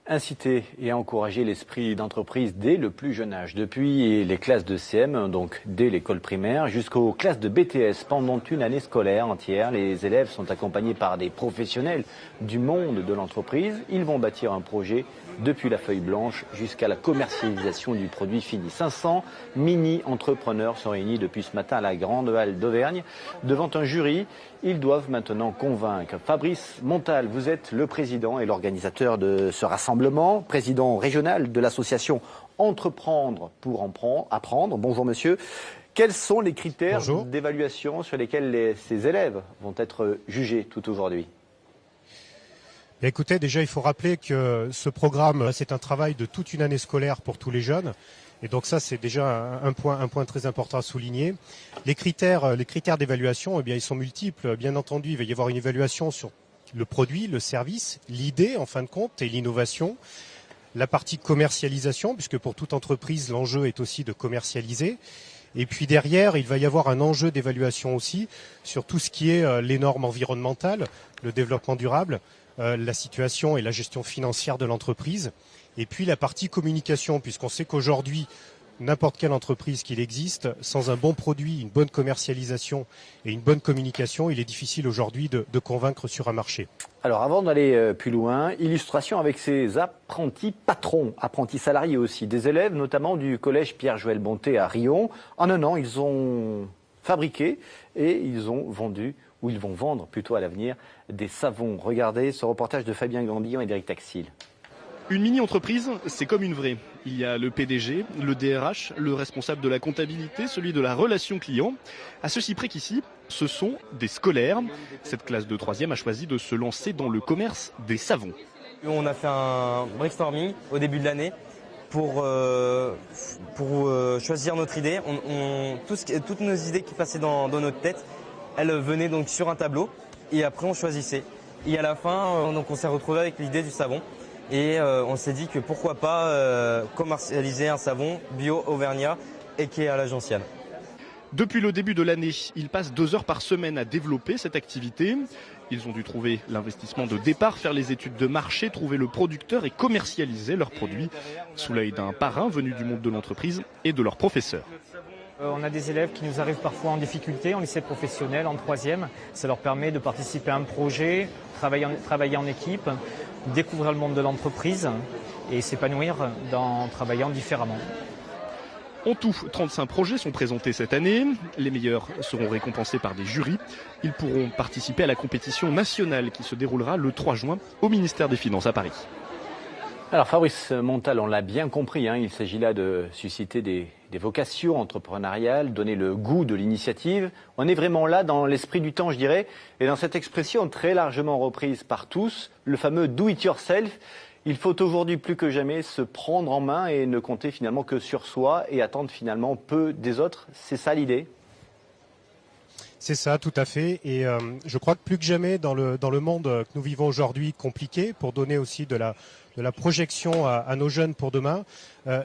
Inciter et encourager l'esprit d'entreprise dès le plus jeune âge, depuis les classes de CM, donc dès l'école primaire, jusqu'aux classes de BTS. Pendant une année scolaire entière, les élèves sont accompagnés par des professionnels du monde de l'entreprise. Ils vont bâtir un projet depuis la feuille blanche jusqu'à la commercialisation du produit fini. 500 mini-entrepreneurs sont réunis depuis ce matin à la Grande Halle d'Auvergne devant un jury. Ils doivent maintenant convaincre. Fabrice Montal, vous êtes le président et l'organisateur de ce rassemblement, président régional de l'association Entreprendre pour apprendre. Bonjour monsieur. Quels sont les critères d'évaluation sur lesquels ces élèves vont être jugés tout aujourd'hui ? Écoutez, déjà il faut rappeler que ce programme, c'est un travail de toute une année scolaire pour tous les jeunes. Et donc ça, c'est déjà un point très important à souligner. Les critères d'évaluation, eh bien, ils sont multiples. Bien entendu, il va y avoir une évaluation sur le produit, le service, l'idée en fin de compte et l'innovation. La partie commercialisation, puisque pour toute entreprise, l'enjeu est aussi de commercialiser. Et puis derrière, il va y avoir un enjeu d'évaluation aussi sur tout ce qui est les normes environnementales, le développement durable, la situation et la gestion financière de l'entreprise. Et puis la partie communication, puisqu'on sait qu'aujourd'hui, n'importe quelle entreprise qu'il existe, sans un bon produit, une bonne commercialisation et une bonne communication, il est difficile aujourd'hui de convaincre sur un marché. Alors avant d'aller plus loin, illustration avec ces apprentis patrons, apprentis salariés aussi, des élèves notamment du collège Pierre-Joël Bonté à Riom. En un an, ils ont fabriqué et ils ont vendu, ou ils vont vendre plutôt à l'avenir, des savons. Regardez ce reportage de Fabien Gandillon et d'Éric Taxil. Une mini-entreprise, c'est comme une vraie. Il y a le PDG, le DRH, le responsable de la comptabilité, celui de la relation client. À ceci près qu'ici, ce sont des scolaires. Cette classe de 3e a choisi de se lancer dans le commerce des savons. On a fait un brainstorming au début de l'année pour choisir notre idée. Toutes nos idées qui passaient dans notre tête, elles venaient donc sur un tableau et après on choisissait. Et à la fin, donc on s'est retrouvé avec l'idée du savon. Et on s'est dit que pourquoi pas commercialiser un savon bio auvergnat et qui est à la gentiane. Depuis le début de l'année, ils passent 2 heures par semaine à développer cette activité. Ils ont dû trouver l'investissement de départ, faire les études de marché, trouver le producteur et commercialiser leurs produits sous l'œil d'un parrain venu du monde de l'entreprise et de leurs professeurs. On a des élèves qui nous arrivent parfois en difficulté en lycée professionnel, en 3e. Ça leur permet de participer à un projet, travailler en équipe, découvrir le monde de l'entreprise et s'épanouir en travaillant différemment. En tout, 35 projets sont présentés cette année. Les meilleurs seront récompensés par des jurys. Ils pourront participer à la compétition nationale qui se déroulera le 3 juin au ministère des Finances à Paris. Alors Fabrice Montal, on l'a bien compris, il s'agit là de susciter des vocations entrepreneuriales, donner le goût de l'initiative. On est vraiment là dans l'esprit du temps, je dirais, et dans cette expression très largement reprise par tous, le fameux do it yourself. Il faut aujourd'hui plus que jamais se prendre en main et ne compter finalement que sur soi et attendre finalement peu des autres. C'est ça l'idée ? C'est ça, tout à fait. Et je crois que plus que jamais dans le monde que nous vivons aujourd'hui compliqué, pour donner aussi de la projection à nos jeunes pour demain,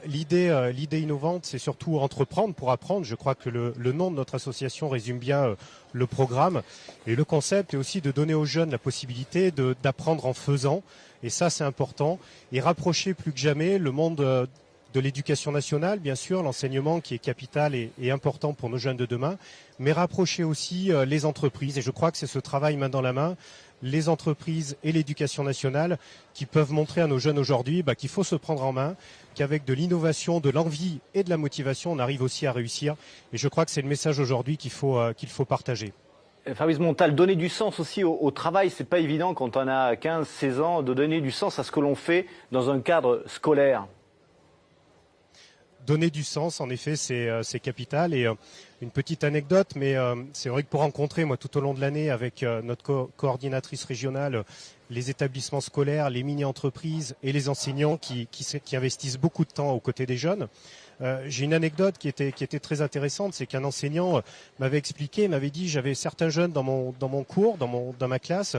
l'idée innovante, c'est surtout entreprendre pour apprendre. Je crois que le nom de notre association résume bien le programme. Et le concept est aussi de donner aux jeunes la possibilité d'apprendre en faisant. Et ça, c'est important. Et rapprocher plus que jamais le monde de l'éducation nationale, bien sûr, l'enseignement qui est capital et important pour nos jeunes de demain, mais rapprocher aussi les entreprises. Et je crois que c'est ce travail main dans la main, les entreprises et l'éducation nationale, qui peuvent montrer à nos jeunes aujourd'hui qu'il faut se prendre en main, qu'avec de l'innovation, de l'envie et de la motivation, on arrive aussi à réussir. Et je crois que c'est le message aujourd'hui qu'il faut partager. Fabrice Montal, donner du sens aussi au travail, c'est pas évident quand on a 15-16 ans de donner du sens à ce que l'on fait dans un cadre scolaire. Donner du sens, en effet, c'est capital. Et une petite anecdote, mais c'est vrai que pour rencontrer, moi, tout au long de l'année, avec notre coordinatrice régionale, les établissements scolaires, les mini-entreprises et les enseignants qui investissent beaucoup de temps aux côtés des jeunes, j'ai une anecdote qui était très intéressante, c'est qu'un enseignant m'avait dit, j'avais certains jeunes dans mon cours, dans ma classe,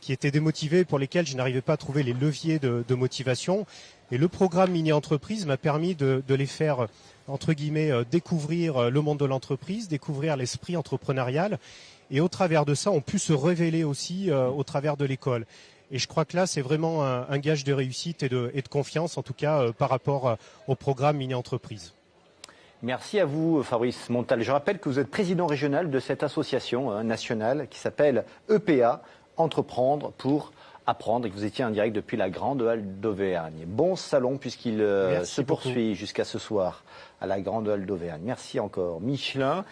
qui étaient démotivés, pour lesquels je n'arrivais pas à trouver les leviers de motivation. Et le programme mini-entreprise m'a permis de les faire, entre guillemets, découvrir le monde de l'entreprise, découvrir l'esprit entrepreneurial. Et au travers de ça, on pu se révéler aussi au travers de l'école. Et je crois que là, c'est vraiment un gage de réussite et de confiance, en tout cas par rapport au programme mini-entreprise. Merci à vous, Fabrice Montal. Je rappelle que vous êtes président régional de cette association nationale qui s'appelle EPA, Entreprendre pour apprendre, et que vous étiez en direct depuis la Grande Halle d'Auvergne. Bon salon puisqu'il se poursuit jusqu'à ce soir à la Grande Halle d'Auvergne. Merci encore. Michelin.